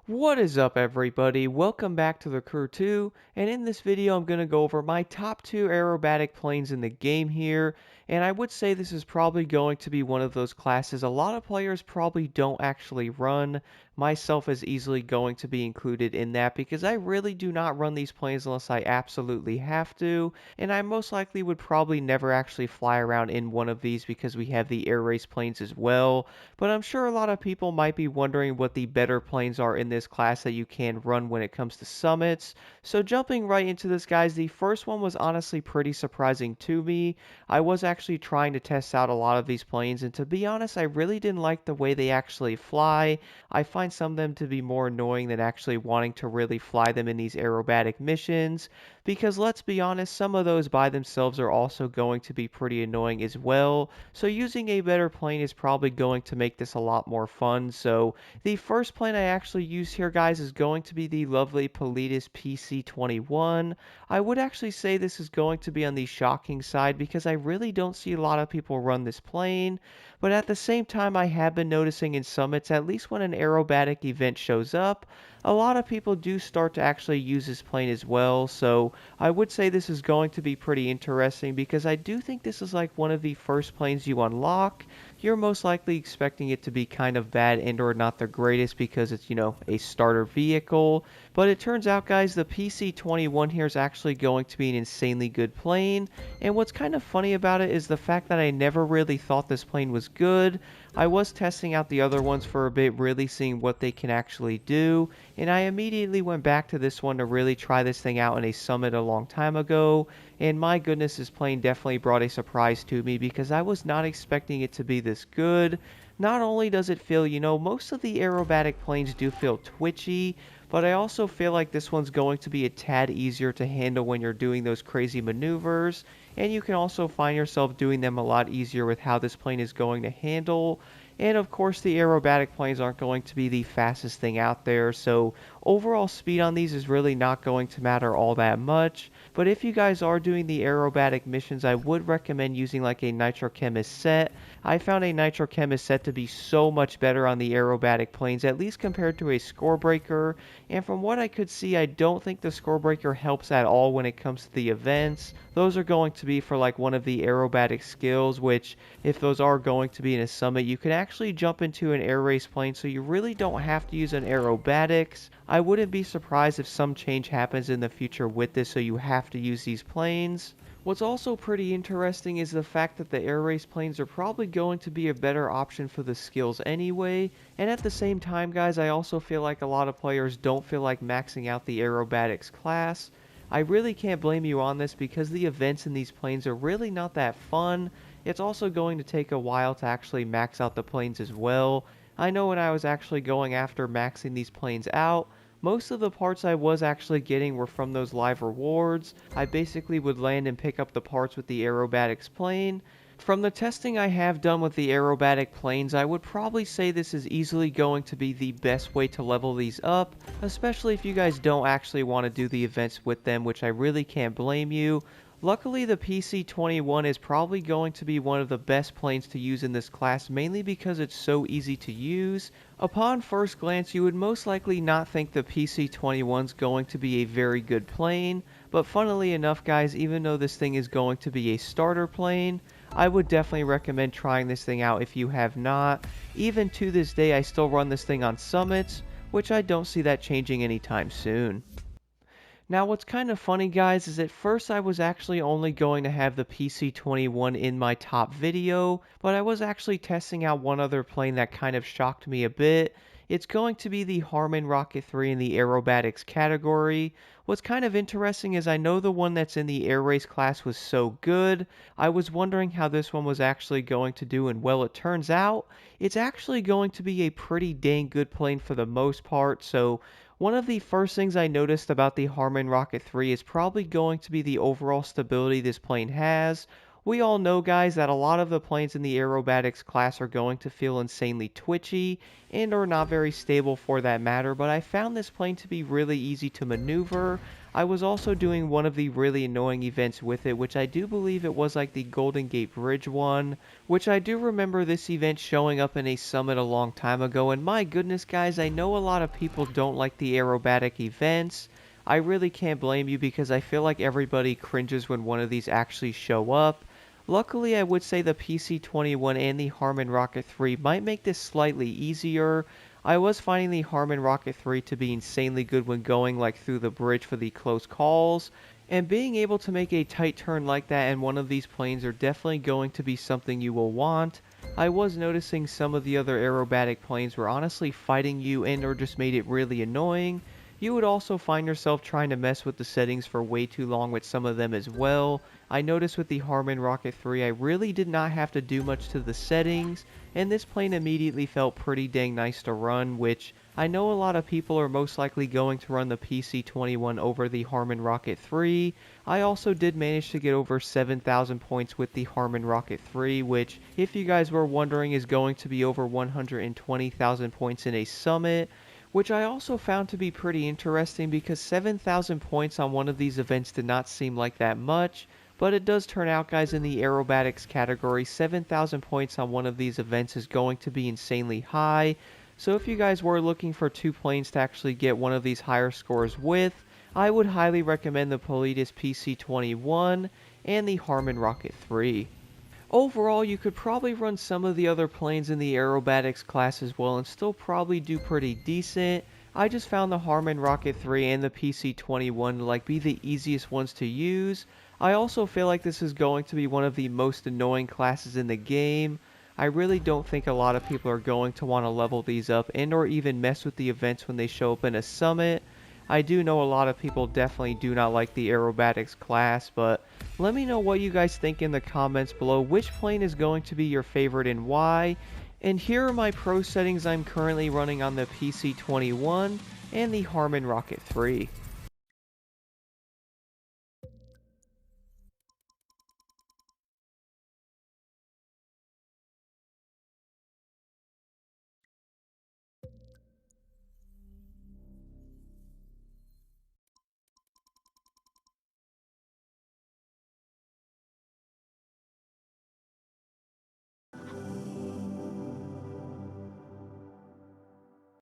What is up, everybody? Welcome back to the Crew 2, and in this video I'm going to go over my top 2 aerobatic planes in the game here, and I would say this is probably going to be one of those classes a lot of players probably don't actually run, myself is easily going to be included in that because I really do not run these planes unless I absolutely have to, and I most likely would probably never actually fly around in one of these because we have the air race planes as well, but I'm sure a lot of people might be wondering what the better planes are in this class that you can run when it comes to summits. So jumping right into this, guys, the first one was honestly pretty surprising to me. I was actually trying to test out a lot of these planes, and to be honest, I really didn't like the way they actually fly. I find some of them to be more annoying than actually wanting to really fly them in these aerobatic missions, because let's be honest, some of those by themselves are also going to be pretty annoying as well. So using a better plane is probably going to make this a lot more fun. So the first plane I actually use here, guys, is going to be the lovely Pilatus PC-21. I would actually say this is going to be on the shocking side because I really don't see a lot of people run this plane. But at the same time, I have been noticing in summits, at least when an aerobatic event shows up, a lot of people do start to actually use this plane as well. So I would say this is going to be pretty interesting because I do think this is like one of the first planes you unlock. You're most likely expecting it to be kind of bad and or not the greatest because it's, a starter vehicle. But it turns out, guys, the PC-21 here is actually going to be an insanely good plane. And what's kind of funny about it is the fact that I never really thought this plane was good. I was testing out the other ones for a bit, really seeing what they can actually do, and I immediately went back to this one to really try this thing out in a summit a long time ago, and my goodness, this plane definitely brought a surprise to me because I was not expecting it to be this good. Not only does it feel, most of the aerobatic planes do feel twitchy, but I also feel like this one's going to be a tad easier to handle when you're doing those crazy maneuvers, and you can also find yourself doing them a lot easier with how this plane is going to handle. And of course, the aerobatic planes aren't going to be the fastest thing out there, so overall speed on these is really not going to matter all that much. But if you guys are doing the aerobatic missions, I would recommend using like a nitrochemist set. I found a nitrochemist set to be so much better on the aerobatic planes, at least compared to a score breaker. And from what I could see, I don't think the score breaker helps at all when it comes to the events. Those are going to be for like one of the aerobatic skills, which if those are going to be in a summit, you can actually jump into an air race plane, so you really don't have to use an aerobatics. I wouldn't be surprised if some change happens in the future with this, so you have to use these planes. What's also pretty interesting is the fact that the air race planes are probably going to be a better option for the skills anyway, and at the same time, guys, I also feel like a lot of players don't feel like maxing out the aerobatics class. I really can't blame you on this because the events in these planes are really not that fun. It's also going to take a while to actually max out the planes as well. I know when I was actually going after maxing these planes out, most of the parts I was actually getting were from those live rewards. I basically would land and pick up the parts with the aerobatics plane. From the testing I have done with the aerobatic planes, I would probably say this is easily going to be the best way to level these up, especially if you guys don't actually want to do the events with them, which I really can't blame you. Luckily, the PC-21 is probably going to be one of the best planes to use in this class, mainly because it's so easy to use. Upon first glance, you would most likely not think the PC-21 is going to be a very good plane, but funnily enough, guys, even though this thing is going to be a starter plane, I would definitely recommend trying this thing out if you have not. Even to this day, I still run this thing on summits, which I don't see that changing anytime soon. Now, what's kind of funny, guys, is at first I was actually only going to have the PC-21 in my top video, but I was actually testing out one other plane that kind of shocked me a bit. It's going to be the Harmon Rocket III in the Aerobatics category. What's kind of interesting is I know the one that's in the air race class was so good. I was wondering how this one was actually going to do, and well, it turns out it's actually going to be a pretty dang good plane for the most part. So one of the first things I noticed about the Harmon Rocket 3 is probably going to be the overall stability this plane has. We all know, guys, that a lot of the planes in the aerobatics class are going to feel insanely twitchy and are not very stable for that matter, but I found this plane to be really easy to maneuver. I was also doing one of the really annoying events with it, which I do believe it was like the Golden Gate Bridge one, which I do remember this event showing up in a summit a long time ago, and my goodness guys, I know a lot of people don't like the aerobatic events. I really can't blame you because I feel like everybody cringes when one of these actually show up. Luckily, I would say the PC-21 and the Harmon Rocket 3 might make this slightly easier. I was finding the Harmon Rocket 3 to be insanely good when going like through the bridge for the close calls, and being able to make a tight turn like that in one of these planes are definitely going to be something you will want. I was noticing some of the other aerobatic planes were honestly fighting you and or just made it really annoying. You would also find yourself trying to mess with the settings for way too long with some of them as well. I noticed with the Harmon Rocket 3 I really did not have to do much to the settings, and this plane immediately felt pretty dang nice to run, which I know a lot of people are most likely going to run the PC-21 over the Harmon Rocket 3. I also did manage to get over 7,000 points with the Harmon Rocket 3, which, if you guys were wondering, is going to be over 120,000 points in a summit, which I also found to be pretty interesting because 7,000 points on one of these events did not seem like that much, but it does turn out, guys, in the aerobatics category, 7,000 points on one of these events is going to be insanely high. So if you guys were looking for two planes to actually get one of these higher scores with, I would highly recommend the Pilatus PC-21 and the Harmon Rocket 3. Overall, you could probably run some of the other planes in the aerobatics class as well and still probably do pretty decent. I just found the Harmon Rocket 3 and the PC-21 to like be the easiest ones to use. I also feel like this is going to be one of the most annoying classes in the game. I really don't think a lot of people are going to want to level these up and or even mess with the events when they show up in a summit. I do know a lot of people definitely do not like the aerobatics class, but let me know what you guys think in the comments below. Which plane is going to be your favorite and why? And here are my pro settings I'm currently running on the PC-21 and the Harmon Rocket 3.